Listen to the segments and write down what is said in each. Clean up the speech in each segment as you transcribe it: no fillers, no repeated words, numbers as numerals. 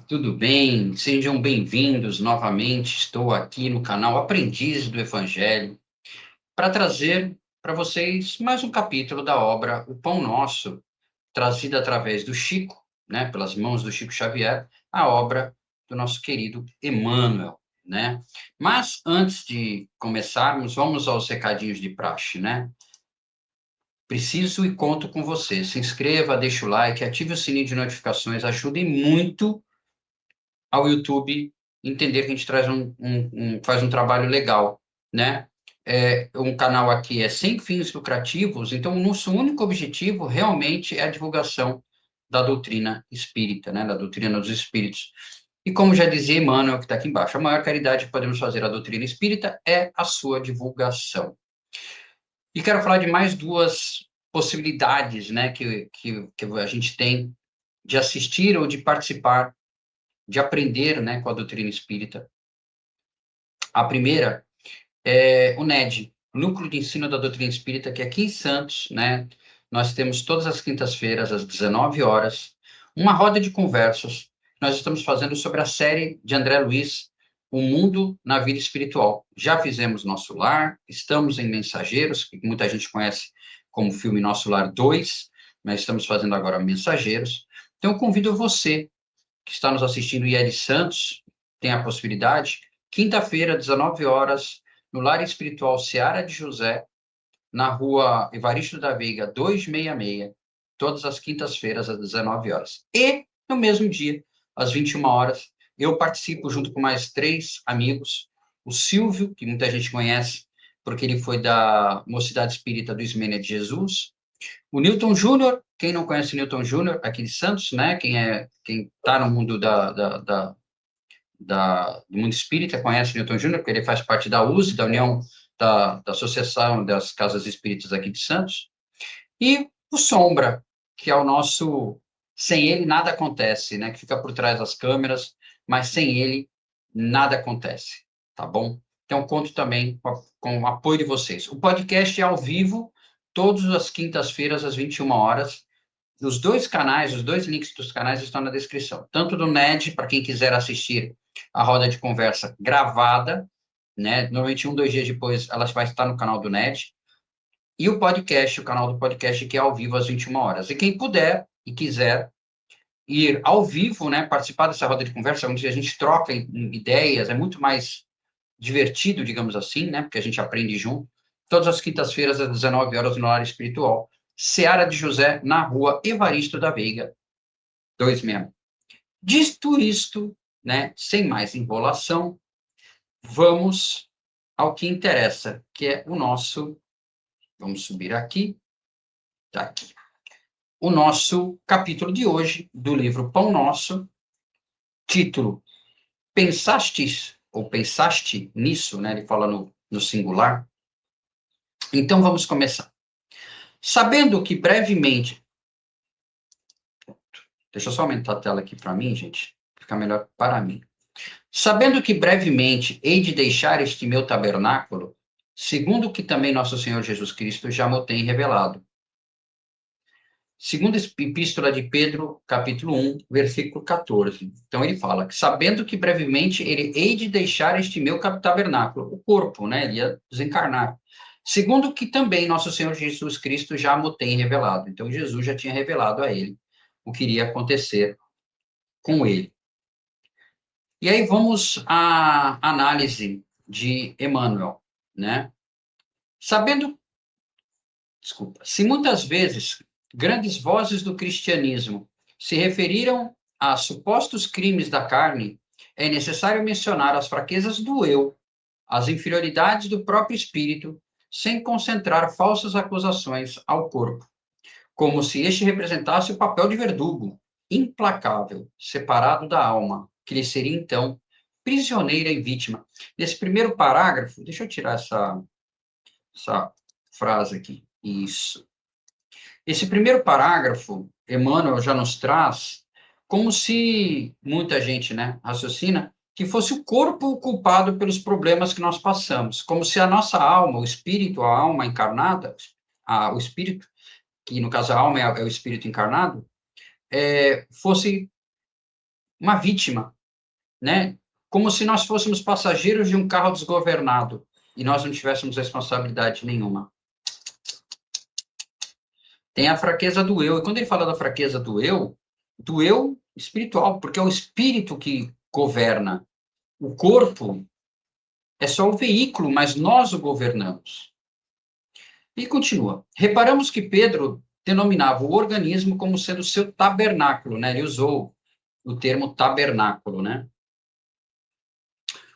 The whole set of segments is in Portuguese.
Tudo bem? Sejam bem-vindos novamente. Estou aqui no canal Aprendiz do Evangelho para trazer para vocês mais um capítulo da obra O Pão Nosso, trazida através do Chico, né, pelas mãos do Chico Xavier, a obra do nosso querido Emmanuel, né? Mas antes de começarmos, vamos aos recadinhos de praxe, né? Preciso e conto com você. Se inscreva, deixe o like, ative o sininho de notificações, ajudem muito ao YouTube entender que a gente faz um trabalho legal, né? Um canal aqui é sem fins lucrativos, então o nosso único objetivo realmente é a divulgação da doutrina espírita, né? Da doutrina dos espíritos. E como já dizia Emmanuel, que está aqui embaixo, a maior caridade que podemos fazer à doutrina espírita é a sua divulgação. E quero falar de mais duas possibilidades, né, que a gente tem de assistir ou de participar, de aprender, né, com a doutrina espírita. A primeira é o NED, Núcleo de Ensino da Doutrina Espírita, que é aqui em Santos, né? Nós temos todas as quintas-feiras, às 19 horas, uma roda de conversas. Nós estamos fazendo sobre a série de André Luiz, O Mundo na Vida Espiritual. Já fizemos Nosso Lar, estamos em Mensageiros, que muita gente conhece como filme Nosso Lar 2, mas estamos fazendo agora Mensageiros. Então, eu convido você que está nos assistindo e é de Santos, tem a possibilidade, quinta-feira, 19 horas, no Lar Espiritual Seara de José, na rua Evaristo da Veiga, 266, todas as quintas-feiras, às 19 horas. E, no mesmo dia, às 21 horas, eu participo junto com mais 3 amigos, o Silvio, que muita gente conhece, porque ele foi da Mocidade Espírita do Ismênia de Jesus, o Newton Júnior, quem não conhece o Newton Júnior, aqui de Santos, né? Quem está no mundo do mundo espírita conhece o Newton Júnior, porque ele faz parte da USE, da União da Associação das Casas Espíritas aqui de Santos. E o Sombra, que é o nosso. Sem ele nada acontece, né? Que fica por trás das câmeras, mas sem ele nada acontece, tá bom? Então, conto também com o apoio de vocês. O podcast é ao vivo, todas as quintas-feiras, às 21 horas. Os dois canais, os dois links dos canais estão na descrição. Tanto do NED, para quem quiser assistir a roda de conversa gravada, né? Normalmente 2 dias depois ela vai estar no canal do NED. E o podcast, o canal do podcast, que é ao vivo às 21 horas. E quem puder e quiser ir ao vivo, né? Participar dessa roda de conversa, onde a gente troca ideias, é muito mais divertido, digamos assim, né? Porque a gente aprende junto. Todas as quintas-feiras, às 19 horas, no Lar Espiritual. Seara de José, na rua Evaristo da Veiga, 266. Dito isto, né, sem mais enrolação, vamos ao que interessa, que é o nosso, vamos subir aqui, tá aqui, o nosso capítulo de hoje do livro Pão Nosso, título Pensastes, ou pensaste nisso, né, ele fala no singular. Então vamos começar. Sabendo que brevemente, deixa eu só aumentar a tela aqui para mim, gente, ficar melhor para mim. Sabendo que brevemente hei de deixar este meu tabernáculo, segundo o que também nosso Senhor Jesus Cristo já me tem revelado. Segunda Epístola de Pedro, capítulo 1, versículo 14. Então ele fala que sabendo que brevemente ele hei de deixar este meu tabernáculo, o corpo, né? Ele ia desencarnar. Segundo o que também nosso Senhor Jesus Cristo já me tem revelado. Então Jesus já tinha revelado a ele o que iria acontecer com ele. E aí vamos à análise de Emmanuel, né? Sabendo, desculpa, se muitas vezes grandes vozes do cristianismo se referiram a supostos crimes da carne, é necessário mencionar as fraquezas do eu, as inferioridades do próprio espírito, sem concentrar falsas acusações ao corpo, como se este representasse o papel de verdugo, implacável, separado da alma, que lhe seria então prisioneira e vítima. Nesse primeiro parágrafo, deixa eu tirar essa frase aqui. Isso. Esse primeiro parágrafo, Emmanuel já nos traz como se muita gente, né, raciocina que fosse o corpo o culpado pelos problemas que nós passamos, como se a nossa alma, o espírito, a alma encarnada, o espírito, que no caso a alma é o espírito encarnado, fosse uma vítima, né? Como se nós fôssemos passageiros de um carro desgovernado e nós não tivéssemos responsabilidade nenhuma. Tem a fraqueza do eu. E quando ele fala da fraqueza do eu espiritual, porque é o espírito que governa. O corpo é só o veículo, mas nós o governamos. E continua. Reparamos que Pedro denominava o organismo como sendo seu tabernáculo, né? Ele usou o termo tabernáculo, né?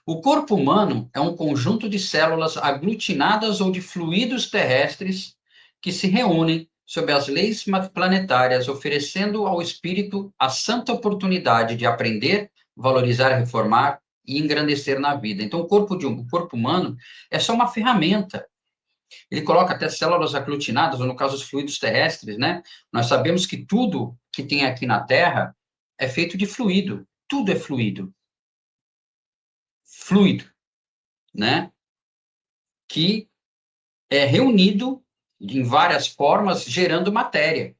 O corpo humano é um conjunto de células aglutinadas ou de fluidos terrestres que se reúnem sob as leis planetárias, oferecendo ao espírito a santa oportunidade de aprender, valorizar, reformar e engrandecer na vida. Então, o corpo humano é só uma ferramenta. Ele coloca até células aglutinadas, ou no caso, os fluidos terrestres, né? Nós sabemos que tudo que tem aqui na Terra é feito de fluido. Tudo é fluido. Fluido, né? Que é reunido em várias formas, gerando matéria,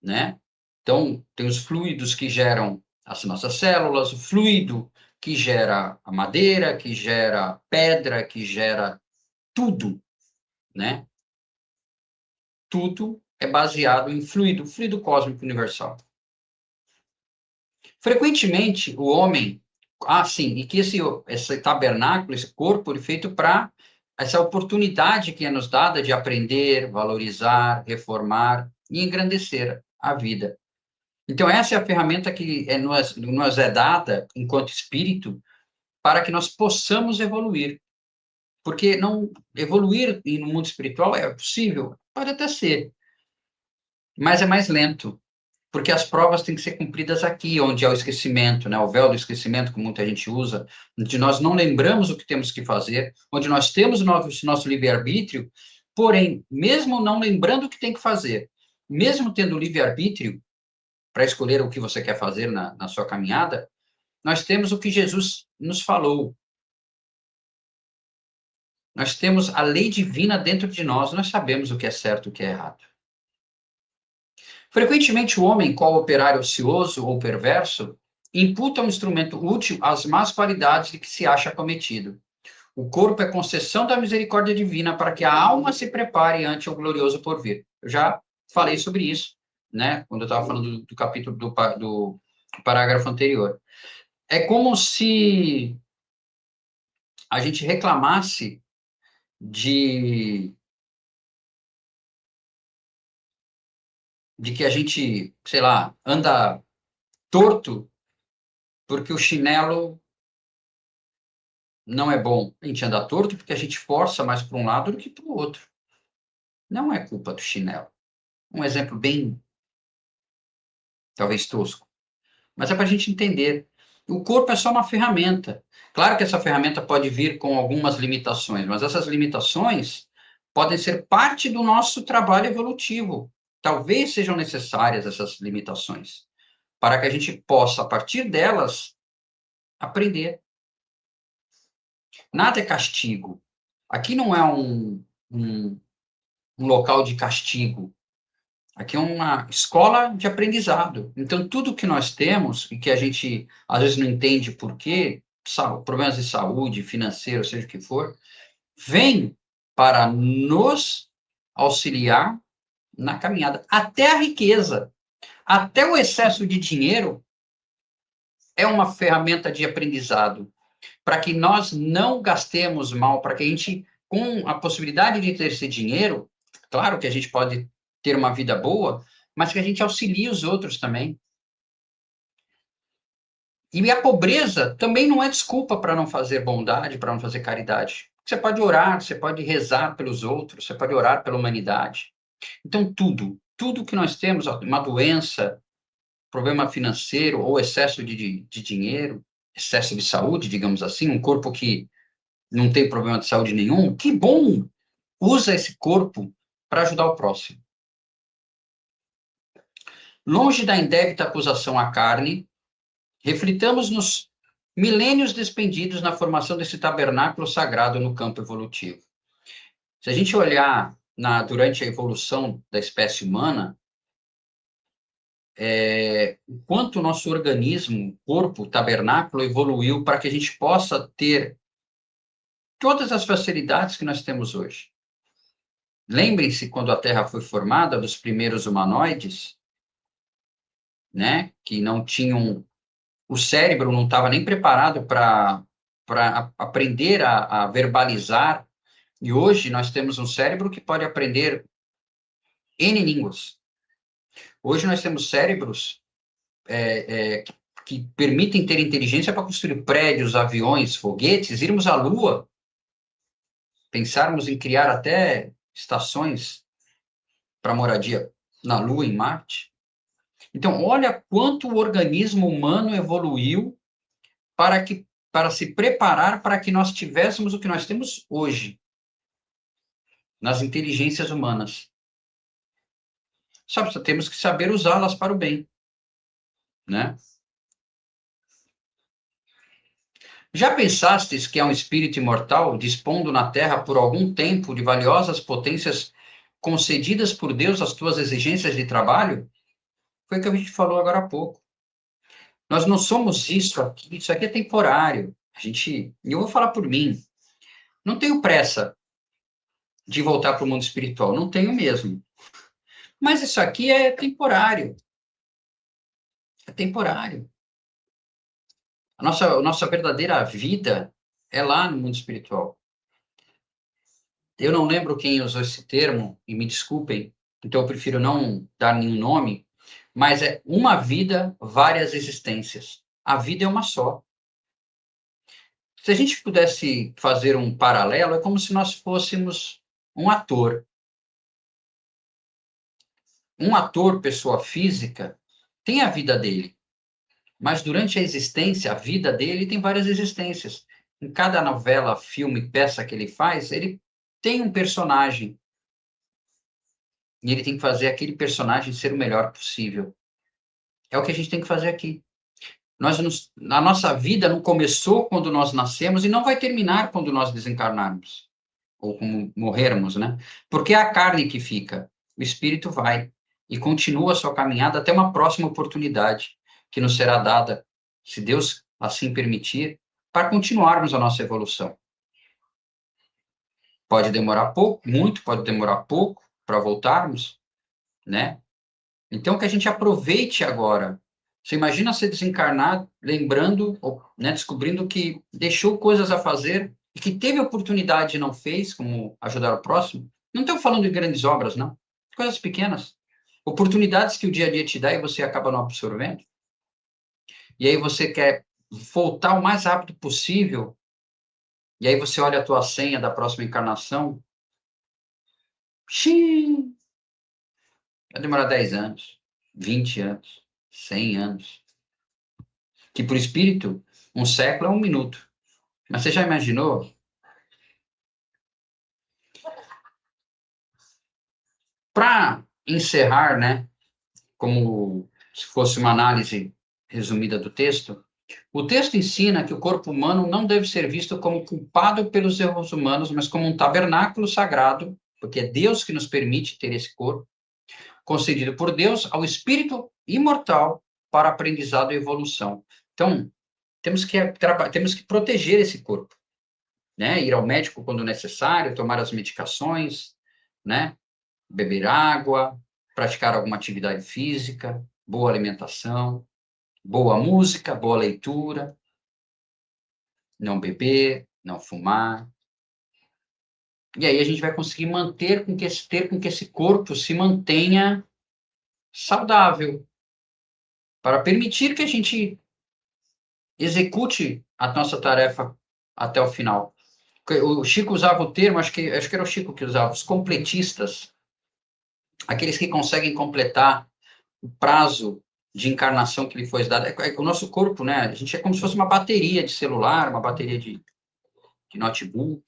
né? Então, tem os fluidos que geram as nossas células, o fluido que gera a madeira, que gera pedra, que gera tudo, né? Tudo é baseado em fluido, fluido cósmico universal. Frequentemente, o homem... sim, e que esse tabernáculo, esse corpo, ele é feito para essa oportunidade que é nos dada de aprender, valorizar, reformar e engrandecer a vida. Então, essa é a ferramenta que nos é dada, enquanto espírito, para que nós possamos evoluir. Porque não evoluir no mundo espiritual é possível? Pode até ser, mas é mais lento. Porque as provas têm que ser cumpridas aqui, onde há o esquecimento, né? O véu do esquecimento, que muita gente usa, onde nós não lembramos o que temos que fazer, onde nós temos o nosso livre-arbítrio, porém, mesmo não lembrando o que tem que fazer, mesmo tendo livre-arbítrio para escolher o que você quer fazer na sua caminhada, nós temos o que Jesus nos falou. Nós temos a lei divina dentro de nós sabemos o que é certo e o que é errado. Frequentemente, o homem, qual operário ocioso ou perverso, imputa um instrumento útil às más qualidades de que se acha cometido. O corpo é concessão da misericórdia divina para que a alma se prepare ante o glorioso porvir. Eu já falei sobre isso, né? Quando eu estava falando do capítulo do parágrafo anterior. É como se a gente reclamasse de que a gente, sei lá, anda torto porque o chinelo não é bom. A gente anda torto porque a gente força mais para um lado do que para o outro. Não é culpa do chinelo. Um exemplo bem, talvez, tosco. Mas é para a gente entender. O corpo é só uma ferramenta. Claro que essa ferramenta pode vir com algumas limitações, mas essas limitações podem ser parte do nosso trabalho evolutivo. Talvez sejam necessárias essas limitações, para que a gente possa, a partir delas, aprender. Nada é castigo. Aqui não é um local de castigo. Aqui é uma escola de aprendizado. Então, tudo que nós temos, e que a gente às vezes não entende por quê, problemas de saúde, financeiro, seja o que for, vem para nos auxiliar na caminhada. Até a riqueza, até o excesso de dinheiro é uma ferramenta de aprendizado, para que nós não gastemos mal, para que a gente, com a possibilidade de ter esse dinheiro, claro que a gente pode ter uma vida boa, mas que a gente auxilie os outros também. E a pobreza também não é desculpa para não fazer bondade, para não fazer caridade. Você pode orar, você pode rezar pelos outros, você pode orar pela humanidade. Então, tudo que nós temos, uma doença, problema financeiro ou excesso de dinheiro, excesso de saúde, digamos assim, um corpo que não tem problema de saúde nenhum, que bom! Usa esse corpo para ajudar o próximo. Longe da indébita acusação à carne, reflitamos nos milênios despendidos na formação desse tabernáculo sagrado no campo evolutivo. Se a gente olhar durante a evolução da espécie humana, o quanto o nosso organismo, corpo, tabernáculo, evoluiu para que a gente possa ter todas as facilidades que nós temos hoje. Lembrem-se quando a Terra foi formada, dos primeiros humanoides, né, que não tinham, o cérebro não estava nem preparado para aprender a verbalizar, e hoje nós temos um cérebro que pode aprender N línguas. Hoje nós temos cérebros que permitem ter inteligência para construir prédios, aviões, foguetes, irmos à Lua, pensarmos em criar até estações para moradia na Lua, em Marte. Então, olha quanto o organismo humano evoluiu para se preparar para que nós tivéssemos o que nós temos hoje, nas inteligências humanas. Só temos que saber usá-las para o bem, né? Já pensastes que há um espírito imortal dispondo na Terra por algum tempo de valiosas potências concedidas por Deus às tuas exigências de trabalho? Foi o que a gente falou agora há pouco. Nós não somos isso aqui é temporário. Eu vou falar por mim, não tenho pressa de voltar para o mundo espiritual, não tenho mesmo. Mas isso aqui é temporário. É temporário. A nossa verdadeira vida é lá no mundo espiritual. Eu não lembro quem usou esse termo, e me desculpem, então eu prefiro não dar nenhum nome, mas é uma vida, várias existências. A vida é uma só. Se a gente pudesse fazer um paralelo, é como se nós fôssemos um ator. Um ator, pessoa física, tem a vida dele, mas durante a existência, a vida dele tem várias existências. Em cada novela, filme, peça que ele faz, ele tem um personagem. E ele tem que fazer aquele personagem ser o melhor possível. É o que a gente tem que fazer aqui. A nossa vida não começou quando nós nascemos e não vai terminar quando nós desencarnarmos. Ou como morrermos, né? Porque é a carne que fica. O espírito vai e continua a sua caminhada até uma próxima oportunidade que nos será dada, se Deus assim permitir, para continuarmos a nossa evolução. Pode demorar pouco, muito, pode demorar pouco para voltarmos, né? Então, que a gente aproveite agora. Você imagina ser desencarnado, lembrando, né, descobrindo que deixou coisas a fazer e que teve oportunidade e não fez, como ajudar o próximo. Não estou falando de grandes obras, não. Coisas pequenas. Oportunidades que o dia a dia te dá e você acaba não absorvendo. E aí você quer voltar o mais rápido possível. E aí você olha a tua senha da próxima encarnação. Xiii, vai demorar 10 anos, 20 anos, 100 anos. Que para o espírito, um século é um minuto. Mas você já imaginou? Para encerrar, né, como se fosse uma análise resumida do texto, o texto ensina que o corpo humano não deve ser visto como culpado pelos erros humanos, mas como um tabernáculo sagrado, porque é Deus que nos permite ter esse corpo, concedido por Deus ao espírito imortal para aprendizado e evolução. Então, temos que proteger esse corpo, né? Ir ao médico quando necessário, tomar as medicações, né? Beber água, praticar alguma atividade física, boa alimentação, boa música, boa leitura, não beber, não fumar. E aí a gente vai conseguir ter com que esse corpo se mantenha saudável, para permitir que a gente execute a nossa tarefa até o final. O Chico usava o termo, acho que era o Chico que usava, os completistas, aqueles que conseguem completar o prazo de encarnação que lhe foi dado. O nosso corpo, né? A gente é como se fosse uma bateria de celular, uma bateria de notebook.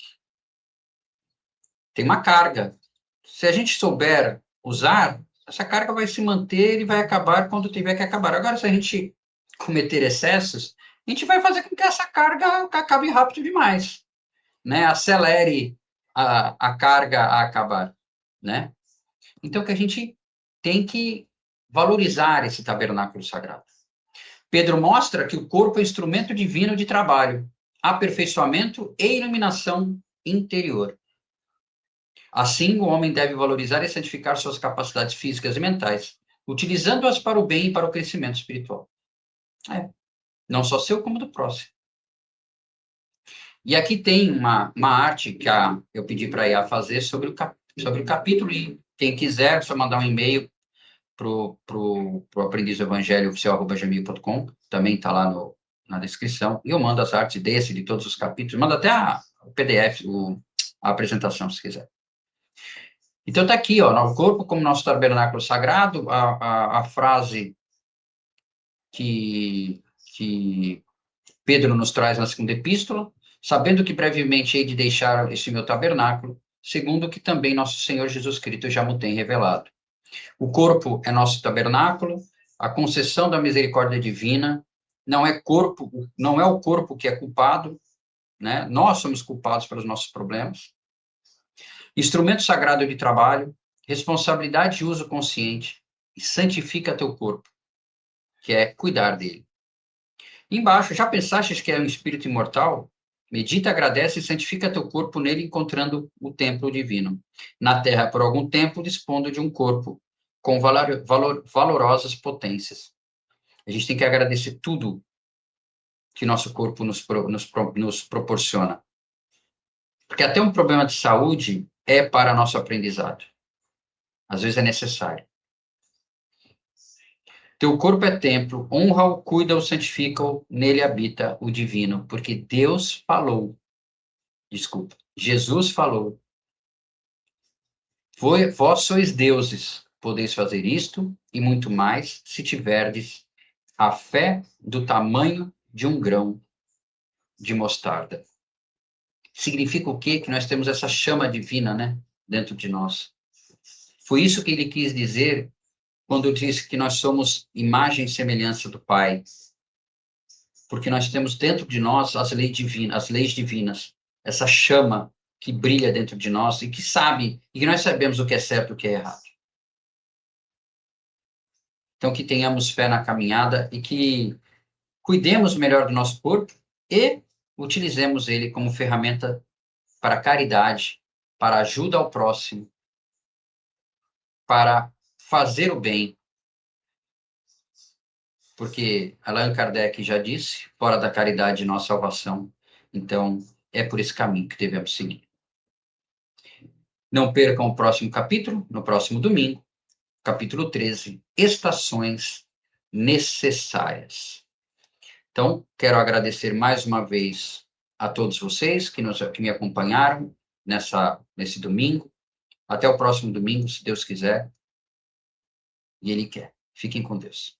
Tem uma carga. Se a gente souber usar, essa carga vai se manter e vai acabar quando tiver que acabar. Agora, se a gente cometer excessos, a gente vai fazer com que essa carga acabe rápido demais, né? Acelere a carga a acabar, né? Então, que a gente tem que valorizar esse tabernáculo sagrado. Pedro mostra que o corpo é instrumento divino de trabalho, aperfeiçoamento e iluminação interior. Assim, o homem deve valorizar e santificar suas capacidades físicas e mentais, utilizando-as para o bem e para o crescimento espiritual. Não só seu, como do próximo. E aqui tem uma arte que eu pedi para a IA fazer sobre o capítulo, e quem quiser, só mandar um e-mail pro aprendizevangelho.oficial@gmail.com, também está lá na descrição, e eu mando as artes de todos os capítulos, mando até o PDF, a apresentação, se quiser. Então está aqui, ó, o corpo como nosso tabernáculo sagrado, a frase que Pedro nos traz na segunda epístola, sabendo que brevemente hei de deixar este meu tabernáculo, segundo o que também nosso Senhor Jesus Cristo já me tem revelado. O corpo é nosso tabernáculo, a concessão da misericórdia divina, não é o corpo que é culpado, né? Nós somos culpados pelos nossos problemas. Instrumento sagrado de trabalho, responsabilidade de uso consciente, e santifica teu corpo, que é cuidar dele. Embaixo, já pensastes que é um espírito imortal? Medita, agradece e santifica teu corpo nele, encontrando o templo divino. Na terra, por algum tempo, dispondo de um corpo com valorosas potências. A gente tem que agradecer tudo que nosso corpo nos proporciona. Porque até um problema de saúde é para nosso aprendizado. Às vezes é necessário. Teu corpo é templo, honra-o, cuida-o, santifica-o, nele habita o divino, porque Jesus falou, vós sois deuses, podeis fazer isto e muito mais, se tiverdes a fé do tamanho de um grão de mostarda. Significa o quê? Que nós temos essa chama divina, né, dentro de nós. Foi isso que ele quis dizer quando disse que nós somos imagem e semelhança do Pai. Porque nós temos dentro de nós as leis divinas, essa chama que brilha dentro de nós e que nós sabemos o que é certo e o que é errado. Então, que tenhamos fé na caminhada e que cuidemos melhor do nosso corpo e utilizemos ele como ferramenta para caridade, para ajuda ao próximo, para fazer o bem. Porque Allan Kardec já disse, fora da caridade não há salvação. Então, é por esse caminho que devemos seguir. Não percam o próximo capítulo, no próximo domingo, capítulo 13, Estações Necessárias. Então, quero agradecer mais uma vez a todos vocês que me acompanharam nesse domingo. Até o próximo domingo, se Deus quiser. E Ele quer. Fiquem com Deus.